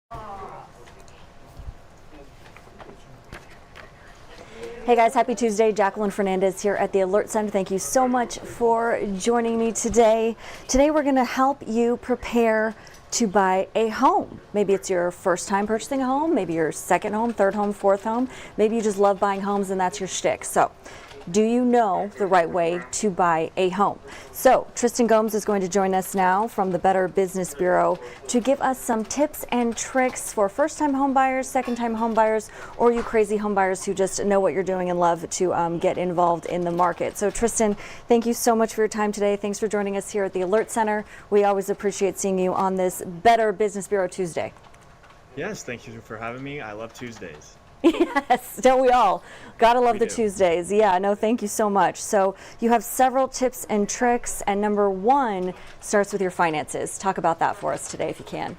Hey guys, happy Tuesday. Jacqueline Fernandez here at the Alert Center. Thank you so much for joining me today. Today we're going to help you prepare to buy a home. Maybe it's your first time purchasing a home, maybe your second home, third home, fourth home. Maybe you just love buying homes and that's your shtick. So, do you know the right way to buy a home? So Tristan Gomes is going to join us now from the Better Business Bureau to give us some tips and tricks for first-time home buyers, second-time home buyers, or you crazy home buyers who just know what you're doing and love to get involved in the market. So Tristan, thank you so much for your time today. Thanks for joining us here at the Alert Center. We always appreciate seeing you on this Better Business Bureau Tuesday. Yes, thank you for having me. I love Tuesdays. Yes, don't we all? Gotta love We the do. Tuesdays. Yeah, no, thank you so much. So you have several tips and tricks, and number one starts with your finances. Talk about that for us today if you can.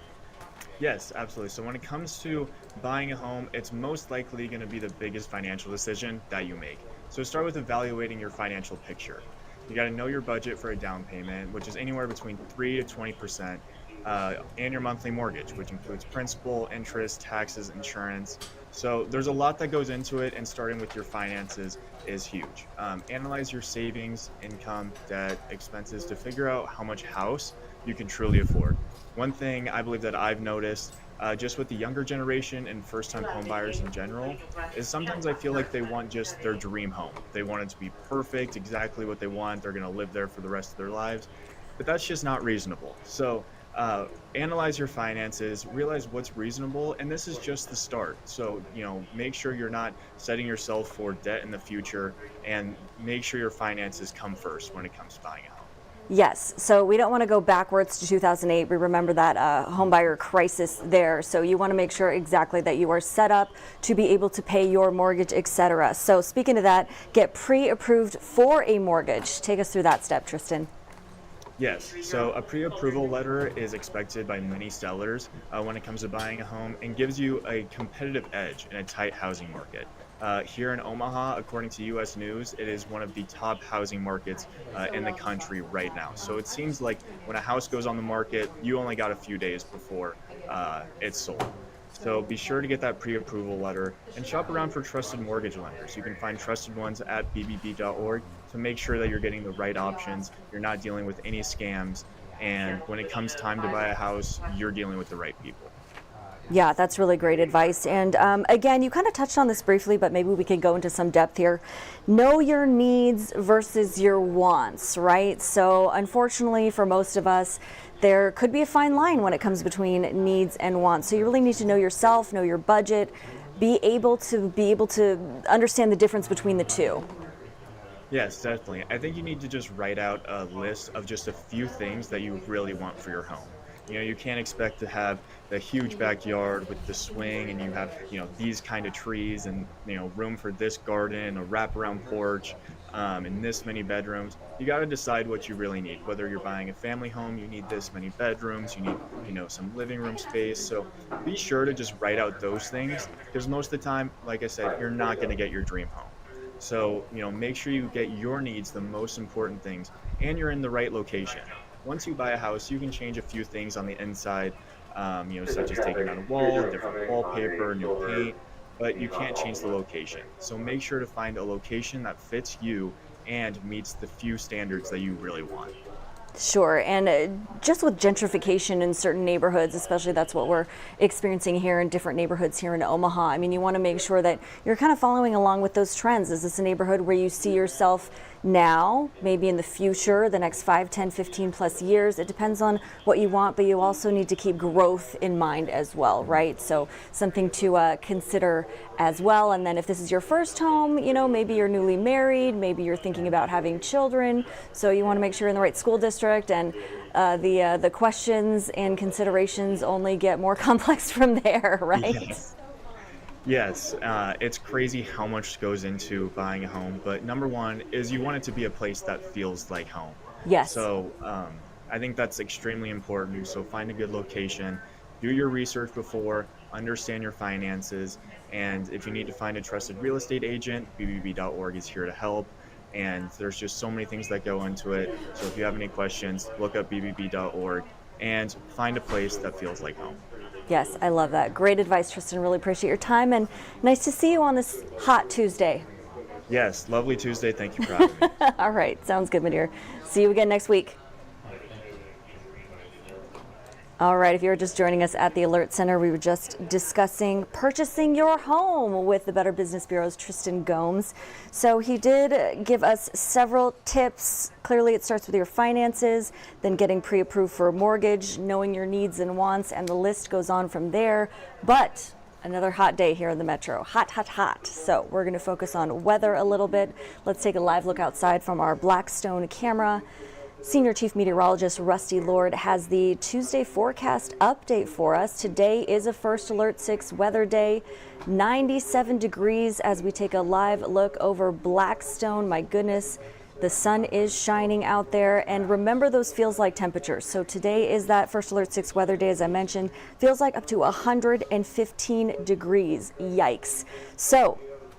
Yes, absolutely. So when it comes to buying a home, it's most likely going to be the biggest financial decision that you make. So start with evaluating your financial picture. You got to know your budget for a down payment, which is anywhere between 3 to 20%, and your monthly mortgage, which includes principal, interest, taxes, insurance. So there's a lot that goes into it, and starting with your finances is huge. Analyze your savings, income, debt, expenses to figure out how much house you can truly afford. One thing I believe that I've noticed, just with the younger generation and first-time home buyers in general, is sometimes I feel like they want just their dream home. They want it to be perfect, exactly what they want. They're going to live there for the rest of their lives, but that's just not reasonable. So analyze your finances, realize what's reasonable, and this is just the start. So, make sure you're not setting yourself for debt in the future, and make sure your finances come first when it comes to buying a home. Yes, so we don't want to go backwards to 2008. We remember that homebuyer crisis there. So you want to make sure exactly that you are set up to be able to pay your mortgage, etc. So speaking of that, get pre-approved for a mortgage. Take us through that step, Tristan. Yes, so a pre-approval letter is expected by many sellers when it comes to buying a home, and gives you a competitive edge in a tight housing market. Here in Omaha, according to US News, it is one of the top housing markets in the country right now. So it seems like when a house goes on the market, you only got a few days before it's sold. So be sure to get that pre-approval letter and shop around for trusted mortgage lenders. You can find trusted ones at bbb.org to make sure that you're getting the right options, you're not dealing with any scams, and when it comes time to buy a house, you're dealing with the right people. Yeah, that's really great advice. And again, you kind of touched on this briefly, but maybe we can go into some depth here. Know your needs versus your wants, right? So unfortunately for most of us, there could be a fine line when it comes between needs and wants. So you really need to know yourself, know your budget, be able to understand the difference between the two. Yes, definitely. I think you need to just write out a list of just a few things that you really want for your home. You can't expect to have the huge backyard with the swing, and you have, these kind of trees, and, room for this garden, a wraparound porch, and this many bedrooms. You got to decide what you really need. Whether you're buying a family home, you need this many bedrooms, you need, some living room space. So be sure to just write out those things, because most of the time, like I said, you're not going to get your dream home. So, make sure you get your needs, the most important things, and you're in the right location. Once you buy a house, you can change a few things on the inside, such as taking out a wall, different wallpaper, new paint, but you can't change the location. So make sure to find a location that fits you and meets the few standards that you really want. Sure, and just with gentrification in certain neighborhoods, especially that's what we're experiencing here in different neighborhoods here in Omaha. I mean, you want to make sure that you're kind of following along with those trends. Is this a neighborhood where you see yourself now, maybe in the future, the next 5, 10, 15 plus years? It depends on what you want, but you also need to keep growth in mind as well, right? So something to consider as well. And then if this is your first home, maybe you're newly married, maybe you're thinking about having children, so you want to make sure you're in the right school district, and the questions and considerations only get more complex from there, right? Yes. Yes, it's crazy how much goes into buying a home, but number one is you want it to be a place that feels like home. Yes. So I think that's extremely important. So find a good location, do your research before, understand your finances, and if you need to find a trusted real estate agent, bbb.org is here to help. And there's just so many things that go into it. So if you have any questions, look up bbb.org and find a place that feels like home. Yes, I love that. Great advice, Tristan. Really appreciate your time, and nice to see you on this hot Tuesday. Yes, lovely Tuesday. Thank you for having me. All right, sounds good, my dear. See you again next week. All right, if you're just joining us at the Alert Center, we were just discussing purchasing your home with the Better Business Bureau's Tristan Gomes. So he did give us several tips. Clearly, it starts with your finances, then getting pre-approved for a mortgage, knowing your needs and wants, and the list goes on from there. But another hot day here in the metro. Hot, hot, hot. So we're going to focus on weather a little bit. Let's take a live look outside from our Blackstone camera. Senior Chief Meteorologist Rusty Lord has the Tuesday forecast update for us. Today is a First Alert 6 weather day, 97 degrees as we take a live look over Blackstone. My goodness, the sun is shining out there. And remember those feels like temperatures. So today is that First Alert 6 weather day, as I mentioned, feels like up to 115 degrees. Yikes. So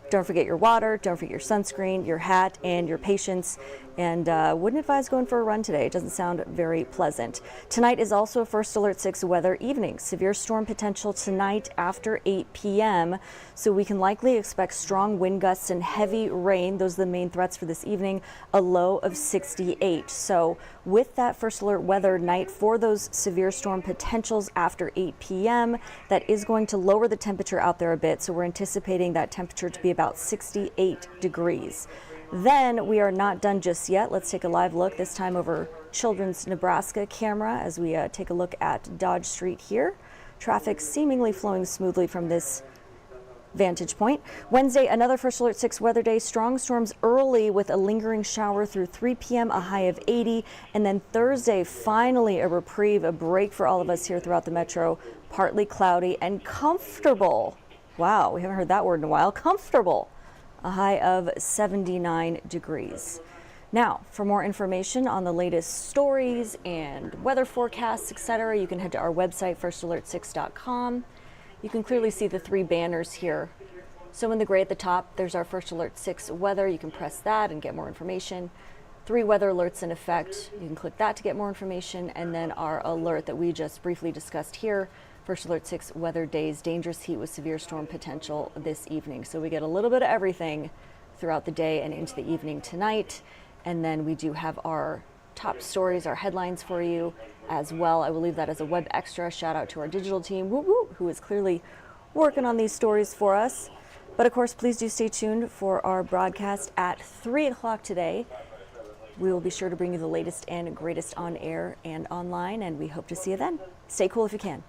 don't forget your water, don't forget your sunscreen, your hat, and your patience. And wouldn't advise going for a run today. It doesn't sound very pleasant. Tonight is also a First Alert 6 weather evening. Severe storm potential tonight after 8 p.m. So we can likely expect strong wind gusts and heavy rain. Those are the main threats for this evening. A low of 68. So with that First Alert weather night for those severe storm potentials after 8 p.m., that is going to lower the temperature out there a bit. So we're anticipating that temperature to be about 68 degrees. Then we are not done just yet. Let's take a live look, this time over Children's Nebraska camera as we take a look at Dodge Street here. Traffic seemingly flowing smoothly from this vantage point. Wednesday, another First Alert 6 weather day. Strong storms early with a lingering shower through 3 p.m., a high of 80. And then Thursday, finally a reprieve, a break for all of us here throughout the metro. Partly cloudy and comfortable. Wow, we haven't heard that word in a while. Comfortable. A high of 79 degrees. Now, for more information on the latest stories and weather forecasts, etc., you can head to our website, firstalert6.com. You can clearly see the three banners here. So in the gray at the top, there's our First Alert 6 weather. You can press that and get more information. 3 weather alerts in effect. You can click that to get more information. And then our alert that we just briefly discussed here, First Alert 6 weather days, dangerous heat with severe storm potential this evening. So we get a little bit of everything throughout the day and into the evening tonight. And then we do have our top stories, our headlines for you as well. I will leave that as a web extra. Shout out to our digital team, who is clearly working on these stories for us. But of course, please do stay tuned for our broadcast at 3 o'clock today. We will be sure to bring you the latest and greatest on air and online, and we hope to see you then. Stay cool if you can.